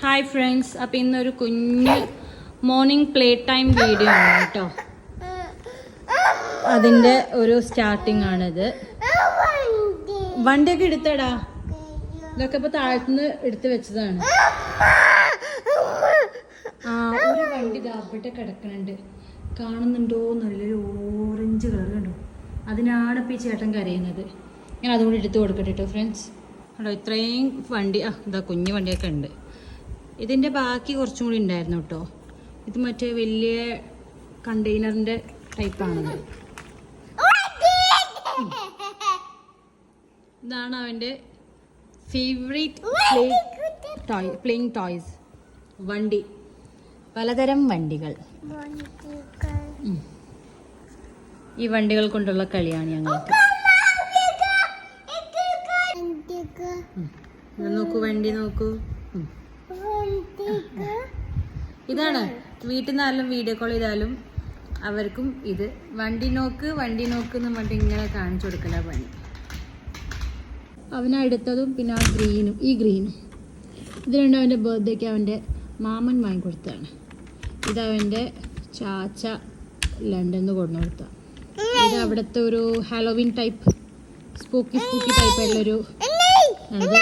Hi friends, അപ്പം ഇന്നൊരു കുഞ്ഞ് മോർണിംഗ് പ്ലേ ടൈം വീഡിയോ ആണ് കേട്ടോ. അതിൻ്റെ ഒരു സ്റ്റാർട്ടിംഗ് ആണിത്. വണ്ടിയൊക്കെ എടുത്തടാ, ഇതൊക്കെ ഇപ്പോൾ താഴത്തുനിന്ന് എടുത്ത് വെച്ചതാണ്. ഒരു വണ്ടി അവിടെ കിടക്കണുണ്ട്, കാണുന്നുണ്ടോ? നല്ലൊരു ഓറഞ്ച് കളർ കണ്ടോ? അതിനാണ് ഇപ്പോൾ ഈ ചേട്ടൻ കരയുന്നത്. ഞാൻ അതുകൊണ്ട് എടുത്ത് കൊടുക്കട്ടെ കേട്ടോ ഫ്രണ്ട്സ്. കേട്ടോ ഇത്രയും വണ്ടി, ഇതാ കുഞ്ഞു വണ്ടിയൊക്കെ ഉണ്ട്. ഇതിൻ്റെ ബാക്കി കുറച്ചും കൂടി ഉണ്ടായിരുന്നു കേട്ടോ. ഇത് മറ്റേ വലിയ കണ്ടെയ്നറിൻ്റെ ടൈപ്പാണത്. ഇതാണ് അവൻ്റെ ഫേവറേറ്റ് പ്ലേയിങ് ടോയ്സ്. വണ്ടി, പലതരം വണ്ടികൾ. ഈ വണ്ടികൾ കൊണ്ടുള്ള കളിയാണ് ഞങ്ങൾക്ക്. നോക്കൂ, വണ്ടി നോക്കൂ. ഇതാണ് വീട്ടിൽ നിന്നാലും വീഡിയോ കോൾ ചെയ്താലും അവർക്കും ഇത് വണ്ടി നോക്ക് എന്ന് പറഞ്ഞിട്ട് ഇങ്ങനെ കാണിച്ചു കൊടുക്കല പണി. അവനടുത്തതും പിന്നെ ആ ഗ്രീനും, ഈ ഗ്രീനും, ഇത് രണ്ടും അവൻ്റെ ബർത്ത്ഡേക്ക് അവൻ്റെ മാമൻ വാങ്ങിക്കൊടുത്തതാണ്. ഇതവൻ്റെ ചാച്ച ലണ്ടനിൽ നിന്ന് കൊണ്ടു കൊടുത്ത. ഇത് അവിടുത്തെ ഒരു ഹാലോവിൻ ടൈപ്പ് സ്പൂക്കി ടൈപ്പായിട്ടുള്ളൊരു. അത്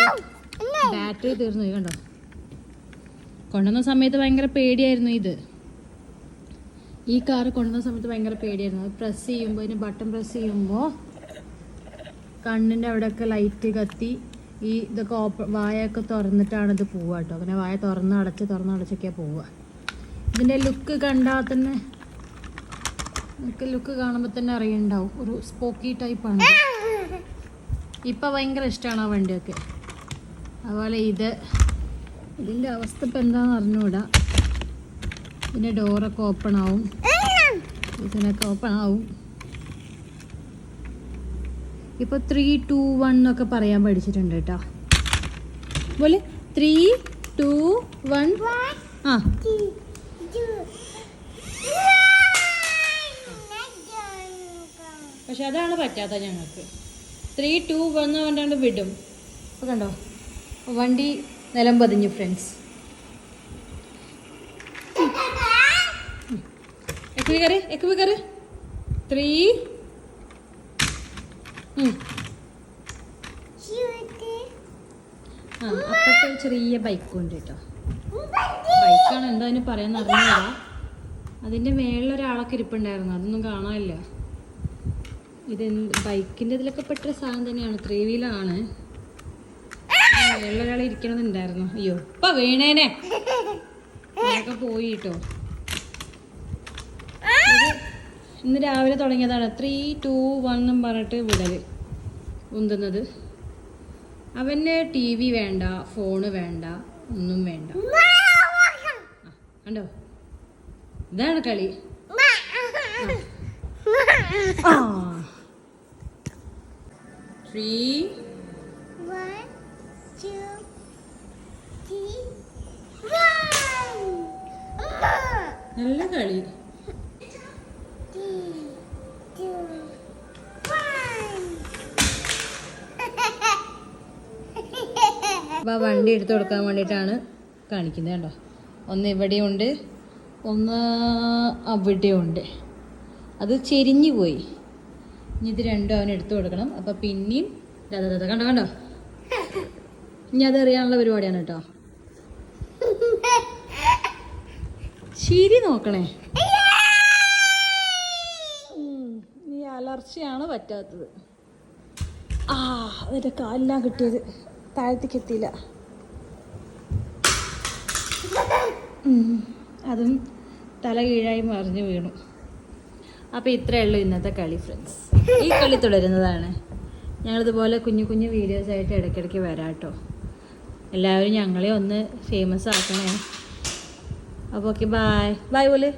ബാറ്ററി തീർന്നു പോയി കണ്ടോ. കൊണ്ടുവന്ന സമയത്ത് ഭയങ്കര പേടിയായിരുന്നു. ഈ കാറ് കൊണ്ടുവന്ന സമയത്ത് ഭയങ്കര പേടിയായിരുന്നു. അത് പ്രസ് ചെയ്യുമ്പോൾ, ഇതിന് ബട്ടൺ പ്രസ് ചെയ്യുമ്പോൾ കണ്ണിൻ്റെ അവിടെയൊക്കെ ലൈറ്റ് കത്തി ഇതൊക്കെ വായൊക്കെ തുറന്നിട്ടാണ് ഇത് പോവുക കേട്ടോ. അങ്ങനെ വായ തുറന്നടച്ചൊക്കെയാണ് പോവുക. ഇതിൻ്റെ ലുക്ക് കണ്ടാൽ തന്നെ, ലുക്ക് കാണുമ്പോൾ തന്നെ അറിയുന്നുണ്ടാവും, ഒരു സ്പോക്കി ടൈപ്പാണ്. ഇപ്പം ഭയങ്കര ഇഷ്ടമാണ് ആ വണ്ടിയൊക്കെ. അതുപോലെ ഇതിൻ്റെ അവസ്ഥ ഇപ്പം എന്താണെന്ന് അറിഞ്ഞുകൂടാ. ഇതിൻ്റെ ഡോറൊക്കെ ഓപ്പൺ ആവും, ഇതിനൊക്കെ ഓപ്പൺ ആവും. ഇപ്പോൾ 3, 2, 1 എന്നൊക്കെ പറയാൻ പഠിച്ചിട്ടുണ്ട് കേട്ടോ. പോലെ 3, 2, 1. പക്ഷെ അതാണ് പറ്റാത്ത ഞങ്ങൾക്ക്. 3, 2, 1 പറഞ്ഞാണ്ട് വിടും. അപ്പോൾ കണ്ടോ വണ്ടി നിലം പതിഞ്ഞു ഫ്രണ്ട്സ്. കയറി 3. അപ്പത്തെ ചെറിയ ബൈക്കുണ്ട് കേട്ടോ. ബൈക്കാണ്, എന്താ അതിന് പറയാൻ അറിഞ്ഞില്ല. അതിൻ്റെ മേളിലൊരാളൊക്കെ ഇരിപ്പുണ്ടായിരുന്നു, അതൊന്നും കാണാനില്ല. ഇത് ബൈക്കിൻ്റെ ഇതിലൊക്കെ പെട്ട സാധനം തന്നെയാണ്, 3 വീലാണ്. മേളിലൊരാൾ ഇരിക്കണമെന്നുണ്ടായിരുന്നു. അയ്യോ ഇപ്പൊ വീണേനെ, അതൊക്കെ പോയി കേട്ടോ. ഇന്ന് രാവിലെ തുടങ്ങിയതാണ് 3, 2, 1 എന്നും പറഞ്ഞിട്ട് വിടല് ഉന്തുന്നത്. അവന് TV വേണ്ട, ഫോണ് വേണ്ട, ഒന്നും വേണ്ട. കണ്ടോ, ഇതാണ് കളി. 3, 1, 2, 3, 1. നല്ല കളി. വണ്ടി എടുത്തു കൊടുക്കാൻ വേണ്ടിയിട്ടാണ് കാണിക്കുന്നത് കേട്ടോ. ഒന്ന് ഇവിടെയുണ്ട്, ഒന്ന് അവിടെയുണ്ട്. അത് ചെരിഞ്ഞു പോയി. ഇനി ഇത് രണ്ടും അവന് എടുത്തു കൊടുക്കണം. അപ്പം പിന്നെയും കണ്ടോ ഇനി അത് എറിയാനുള്ള പരിപാടിയാണ് കേട്ടോ. ചിരി നോക്കണേ. ഈ അലർച്ചയാണ് പറ്റാത്തത്. അതിൻ്റെ കാലിനാ കിട്ടിയത്, താഴത്തേക്ക് എത്തിയില്ല. അതും തല കീഴായി മറിഞ്ഞു വീണു. അപ്പോൾ ഇത്രയേ ഉള്ളൂ ഇന്നത്തെ കളി ഫ്രണ്ട്സ്. ഈ കളി തുടരുന്നതാണ്. ഞങ്ങളിതുപോലെ കുഞ്ഞു കുഞ്ഞു വീഡിയോസായിട്ട് ഇടയ്ക്കിടയ്ക്ക് വരാം കേട്ടോ. എല്ലാവരും ഞങ്ങളെ ഒന്ന് ഫേമസ് ആക്കണേ. അപ്പോൾ ഓക്കെ, ബായ് പോലെ.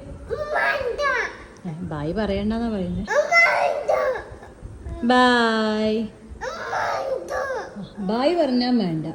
ബായ് പറയണ്ടെന്നാ പറയുന്നത്. ബായ് പറഞ്ഞാൽ വേണ്ട.